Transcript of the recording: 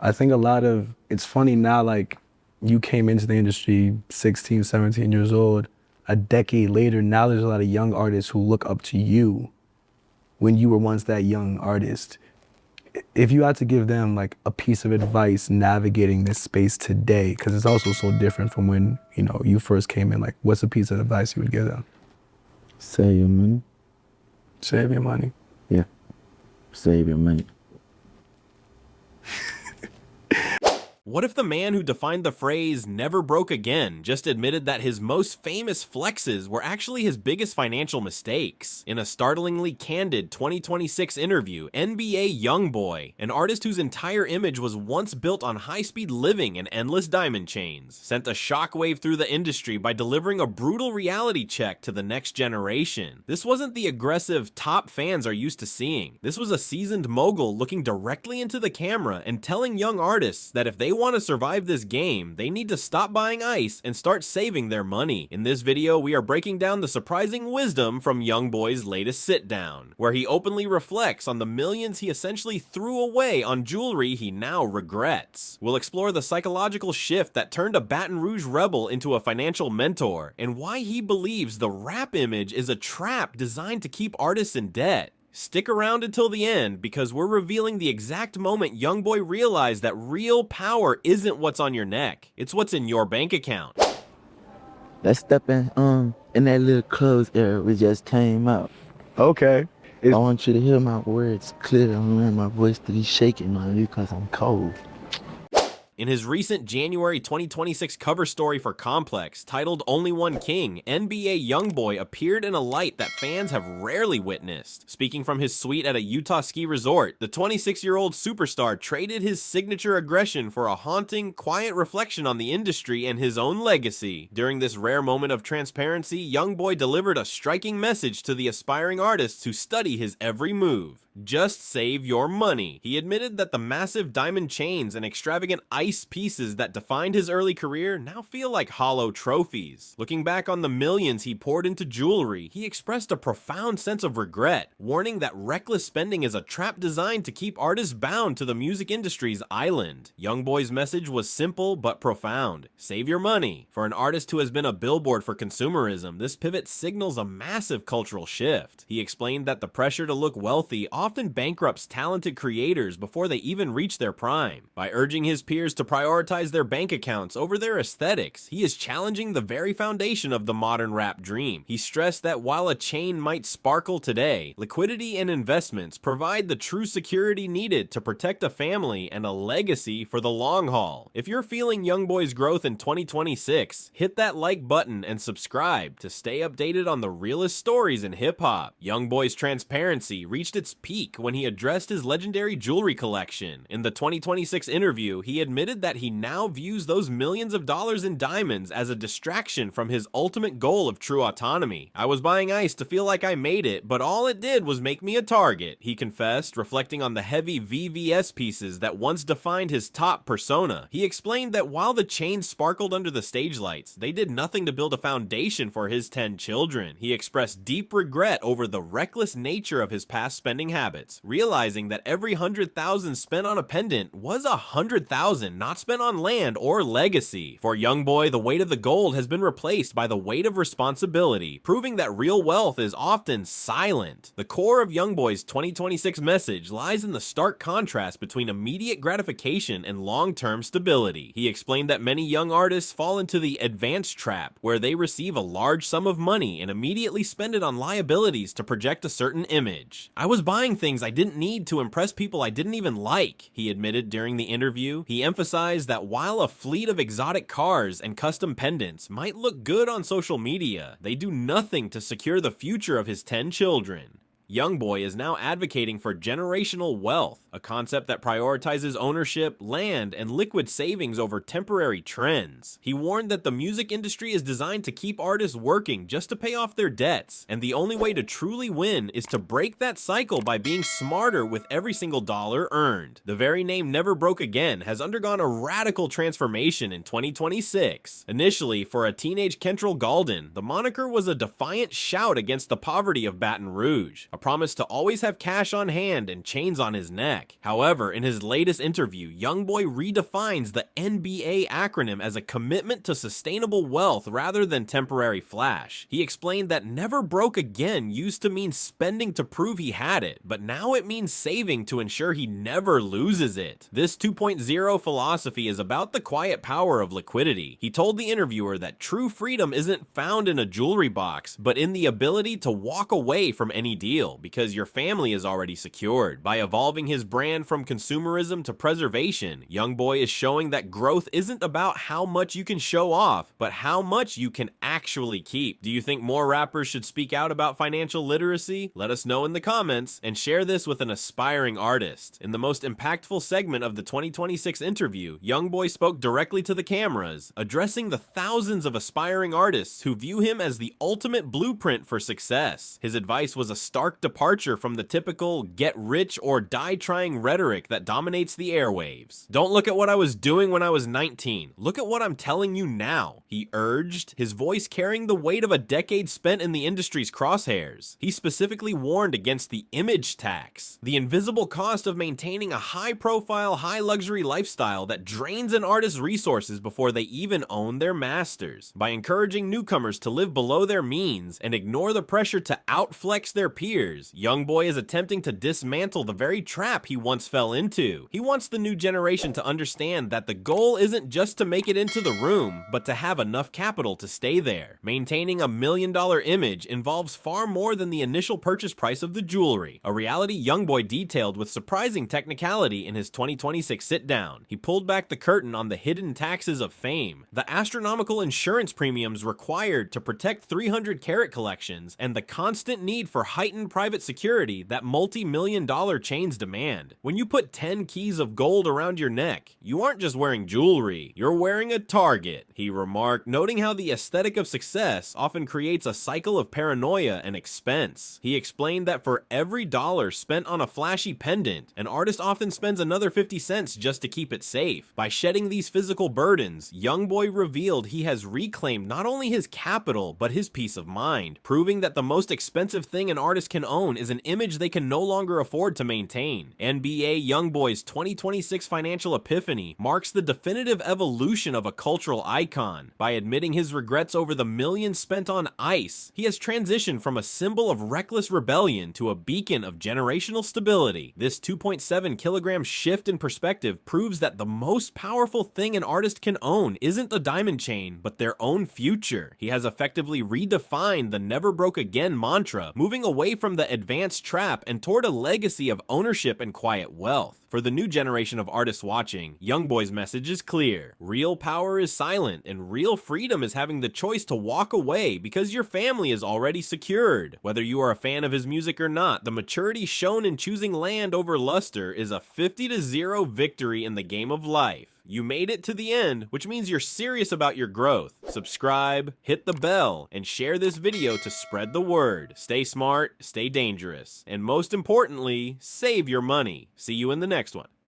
I think a lot of, it's funny now, like you came into the industry 16, 17 years old, a decade later, now there's a lot of young artists who look up to you when you were once that young artist. If you had to give them like a piece of advice navigating this space today, because it's also so different from when, you know, you first came in, like what's a piece of advice you would give them? Save your money. Save your money. Yeah, save your money. What if the man who defined the phrase "never broke again" just admitted that his most famous flexes were actually his biggest financial mistakes? In a startlingly candid 2026 interview, NBA YoungBoy, an artist whose entire image was once built on high-speed living and endless diamond chains, sent a shockwave through the industry by delivering a brutal reality check to the next generation. This wasn't the aggressive top fans are used to seeing. This was a seasoned mogul looking directly into the camera and telling young artists that if they want to survive this game, they need to stop buying ice and start saving their money. In this video, we are breaking down the surprising wisdom from YoungBoy's latest sit-down, where he openly reflects on the millions he essentially threw away on jewelry he now regrets. We'll explore the psychological shift that turned a Baton Rouge rebel into a financial mentor, and why he believes the rap image is a trap designed to keep artists in debt. Stick around until the end, because we're revealing the exact moment YoungBoy realized that real power isn't what's on your neck, it's what's in your bank account. Let's step in that little clothes area we just came out. Okay. I want you to hear my words clear. I want my voice to be shaking on you because I'm cold. In his recent January 2026 cover story for Complex, titled Only One King, NBA YoungBoy appeared in a light that fans have rarely witnessed. Speaking from his suite at a Utah ski resort, the 26-year-old superstar traded his signature aggression for a haunting, quiet reflection on the industry and his own legacy. During this rare moment of transparency, YoungBoy delivered a striking message to the aspiring artists who study his every move. Just save your money. He admitted that the massive diamond chains and extravagant ice pieces that defined his early career now feel like hollow trophies. Looking back on the millions he poured into jewelry, he expressed a profound sense of regret, warning that reckless spending is a trap designed to keep artists bound to the music industry's island. YoungBoy's message was simple but profound. Save your money. For an artist who has been a billboard for consumerism, this pivot signals a massive cultural shift. He explained that the pressure to look wealthy often bankrupts talented creators before they even reach their prime. By urging his peers to prioritize their bank accounts over their aesthetics, he is challenging the very foundation of the modern rap dream. He stressed that while a chain might sparkle today, liquidity and investments provide the true security needed to protect a family and a legacy for the long haul. If you're feeling YoungBoy's growth in 2026, hit that like button and subscribe to stay updated on the realest stories in hip-hop. YoungBoy's transparency reached its peak when he addressed his legendary jewelry collection. In the 2026 interview, he admitted that he now views those millions of dollars in diamonds as a distraction from his ultimate goal of true autonomy. "I was buying ice to feel like I made it, but all it did was make me a target," he confessed, reflecting on the heavy VVS pieces that once defined his top persona. He explained that while the chains sparkled under the stage lights, they did nothing to build a foundation for his 10 children. He expressed deep regret over the reckless nature of his past spending habits, realizing that every 100,000 spent on a pendant was 100,000 not spent on land or legacy. For YoungBoy, the weight of the gold has been replaced by the weight of responsibility, proving that real wealth is often silent. The core of YoungBoy's 2026 message lies in the stark contrast between immediate gratification and long-term stability. He explained that many young artists fall into the advance trap, where they receive a large sum of money and immediately spend it on liabilities to project a certain image. "I was buying things I didn't need to impress people I didn't even like," he admitted during the interview. He emphasized that while a fleet of exotic cars and custom pendants might look good on social media, they do nothing to secure the future of his 10 children. YoungBoy is now advocating for generational wealth, a concept that prioritizes ownership, land, and liquid savings over temporary trends. He warned that the music industry is designed to keep artists working just to pay off their debts, and the only way to truly win is to break that cycle by being smarter with every single dollar earned. The very name Never Broke Again has undergone a radical transformation in 2026. Initially, for a teenage Kentrell Gaulden, the moniker was a defiant shout against the poverty of Baton Rouge, a promise to always have cash on hand and chains on his neck. back. However, in his latest interview, YoungBoy redefines the NBA acronym as a commitment to sustainable wealth rather than temporary flash. He explained that never broke again used to mean spending to prove he had it, but now it means saving to ensure he never loses it. This 2.0 philosophy is about the quiet power of liquidity. He told the interviewer that true freedom isn't found in a jewelry box, but in the ability to walk away from any deal because your family is already secured. By evolving his brand from consumerism to preservation, YoungBoy is showing that growth isn't about how much you can show off, but how much you can actually keep. Do you think more rappers should speak out about financial literacy? Let us know in the comments, and share this with an aspiring artist. In the most impactful segment of the 2026 interview, YoungBoy spoke directly to the cameras, addressing the thousands of aspiring artists who view him as the ultimate blueprint for success. His advice was a stark departure from the typical get rich or die trying rhetoric that dominates the airwaves. Don't look at what I was doing when I was 19. Look at what I'm telling you now, he urged, his voice carrying the weight of a decade spent in the industry's crosshairs. He specifically warned against the image tax, the invisible cost of maintaining a high-profile, high-luxury lifestyle that drains an artist's resources before they even own their masters. By encouraging newcomers to live below their means and ignore the pressure to outflex their peers, YoungBoy is attempting to dismantle the very trap he once fell into. He wants the new generation to understand that the goal isn't just to make it into the room, but to have enough capital to stay there. Maintaining a $1 million image involves far more than the initial purchase price of the jewelry, a reality YoungBoy detailed with surprising technicality in his 2026 sit-down. He pulled back the curtain on the hidden taxes of fame, the astronomical insurance premiums required to protect 300-carat collections, and the constant need for heightened private security that multi-million-dollar chains demand. When you put 10 keys of gold around your neck, you aren't just wearing jewelry, you're wearing a target, he remarked, noting how the aesthetic of success often creates a cycle of paranoia and expense. He explained that for every dollar spent on a flashy pendant, an artist often spends another 50 cents just to keep it safe. By shedding these physical burdens, YoungBoy revealed he has reclaimed not only his capital, but his peace of mind, proving that the most expensive thing an artist can own is an image they can no longer afford to maintain. NBA YoungBoy's 2026 financial epiphany marks the definitive evolution of a cultural icon. By admitting his regrets over the millions spent on ice, he has transitioned from a symbol of reckless rebellion to a beacon of generational stability. This 2.7 kilogram shift in perspective proves that the most powerful thing an artist can own isn't a diamond chain, but their own future. He has effectively redefined the never broke again mantra, moving away from the advanced trap and toward a legacy of ownership and quiet wealth. For the new generation of artists watching, YoungBoy's message is clear. Real power is silent, and real freedom is having the choice to walk away because your family is already secured. Whether you are a fan of his music or not, the maturity shown in choosing land over luster is a 50-0 victory in the game of life. You made it to the end, which means you're serious about your growth. Subscribe, hit the bell, and share this video to spread the word. Stay smart, stay dangerous, and most importantly, save your money. See you in the next one.